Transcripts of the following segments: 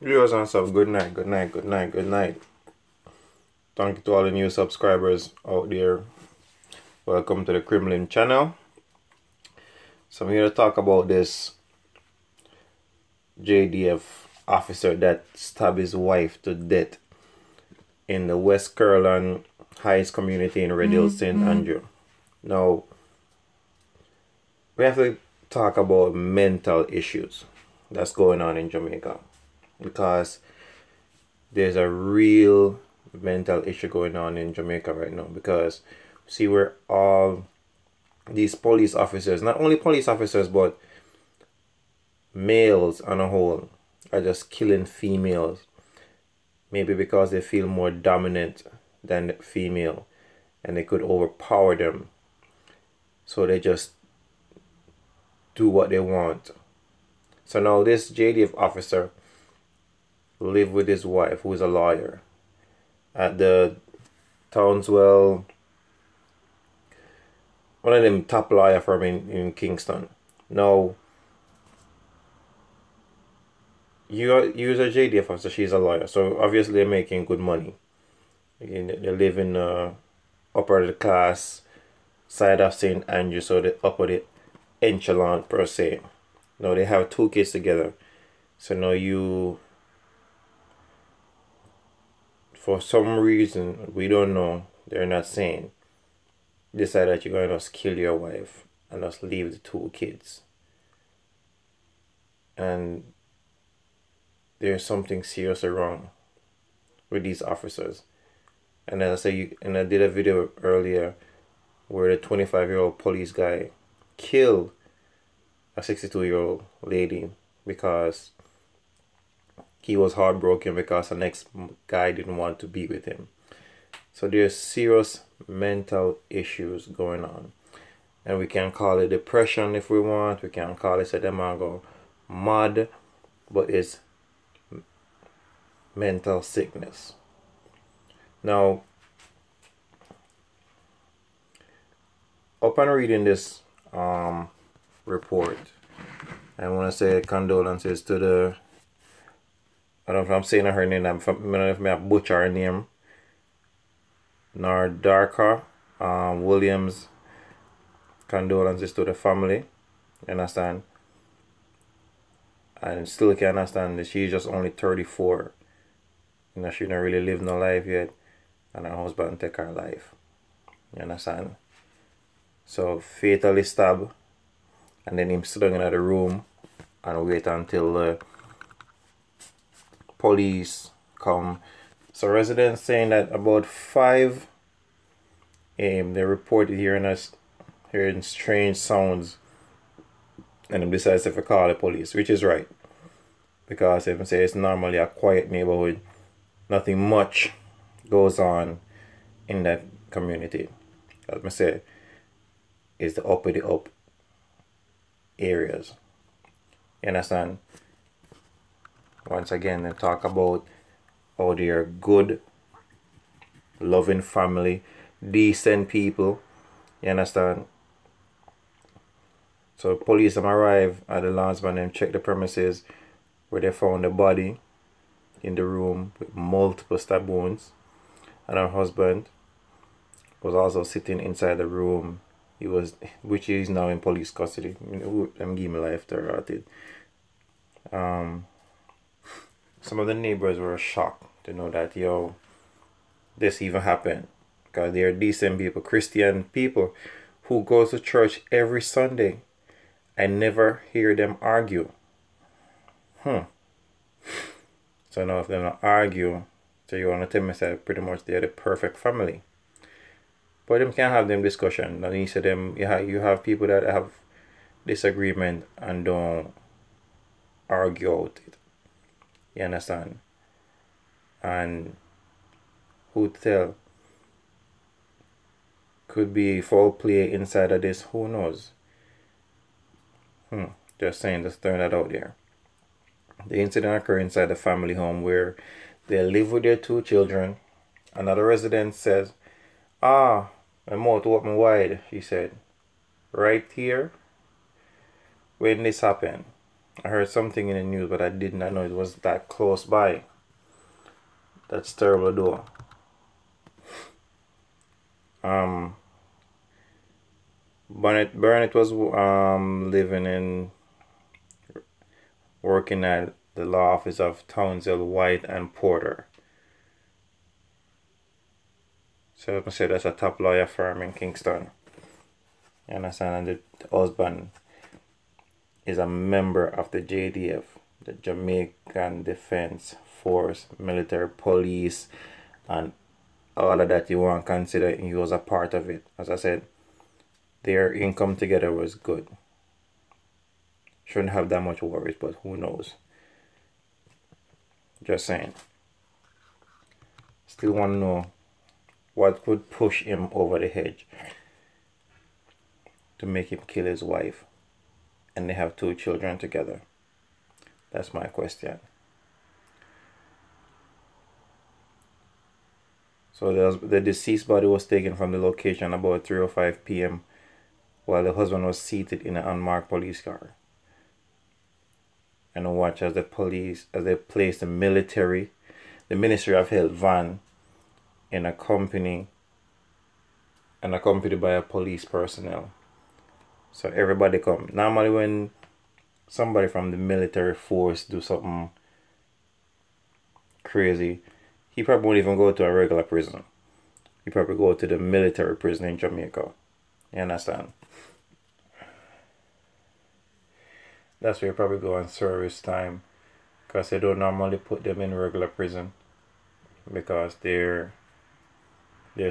Viewers and sub, good night, good night, good night, good night. Thank you to all the new subscribers out there. Welcome to the Kremlin channel. So I'm here to talk about this JDF officer that stabbed his wife to death in the West Carolina Heights community in Red Hill, St. Andrew. Now, we have to talk about mental issues that's going on in Jamaica, because there's a real mental issue going on in Jamaica right now. Because see, we're all these police officers, not only police officers but males on a whole, are just killing females, maybe because they feel more dominant than the female and they could overpower them, so they just do what they want. So now this JDF officer lived with his wife, who is a lawyer, at the Townswell, one of them top lawyer firm in Kingston. Now, you're a JDF officer, she's a lawyer, so obviously they're making good money. They live in the upper of the class side of St. Andrew, so the upper the echelon per se. Now they have 2 kids together. So now you, for some reason we don't know, they're not saying, decide that you're going to just kill your wife and just leave the 2 kids. And there's something seriously wrong with these officers. And as I say, and I did a video earlier where the 25-year-old police guy killed a 62-year-old lady because he was heartbroken because the next guy didn't want to be with him. So there's serious mental issues going on, and we can call it depression if we want. We can call it go mad, but it's mental sickness. Now, upon reading this report, I want to say condolences to the, I don't know if I'm saying her name, I don't know if I butcher her name, Nardarka Williams. Condolences to the family, you understand? And still can understand that she's just only 34. You know, she don't really live no life yet, and her husband take her life. You understand? So fatally stabbed, and then him sitting in the room and wait until the police come. So residents saying that about 5 a.m. they reported hearing strange sounds, and they decides to call the police, which is right, because if I say it's normally a quiet neighborhood, nothing much goes on in that community. As I say, it's the up areas. You understand? Once again, they talk about how they are good, loving family, decent people. You understand? So police arrive at the landsman and check the premises, where they found the body in the room with multiple stab wounds, and her husband was also sitting inside the room. Which is now in police custody. I'm giving my life to her. Some of the neighbors were shocked to know that, yo, this even happened, because they are decent people, Christian people who go to church every Sunday. I never hear them argue. So now if they don't argue, so you want to tell me that pretty much they're the perfect family. But them can't have them discussion. And you say them, you have people that have disagreement and don't argue out it. You understand? And who tell? Could be foul play inside of this, who knows? Just saying, just throwing that out there. The incident occurred inside the family home where they live with their 2 children. Another resident says, "Ah, my mouth open wide," she said. "Right here, when this happened, I heard something in the news, but I did not know it was that close by. That's terrible though. Burnett was working at the law office of Townsend, White and Porter. So let me say that's a top lawyer firm in Kingston. You understand? And the husband is a member of the JDF, the Jamaican Defense Force, military police, and all of that you want to consider. He was a part of it. As I said, their income together was good. Shouldn't have that much worries, but who knows? Just saying. Still want to know what could push him over the edge to make him kill his wife, and they have 2 children together. That's my question. So the deceased body was taken from the location about 3:05 p.m. while the husband was seated in an unmarked police car. And watch as they placed the Ministry of Health van in accompanied by a police personnel. So everybody come. Normally when somebody from the military force do something crazy, he probably won't even go to a regular prison. He probably go to the military prison in Jamaica. You understand? That's where you probably go on service time, because they don't normally put them in regular prison, because there's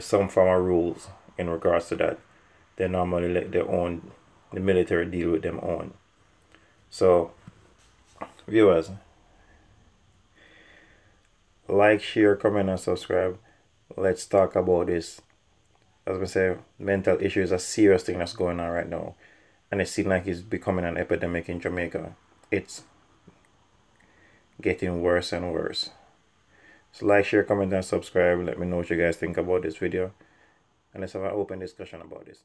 some form of rules in regards to that. They normally let the military deal with them own. So viewers, like, share, comment and subscribe. Let's talk about this. As we say, mental issue is a serious thing that's going on right now, and it seems like it's becoming an epidemic in Jamaica. It's getting worse and worse. So like, share, comment and subscribe. Let me know what you guys think about this video, and let's have an open discussion about this.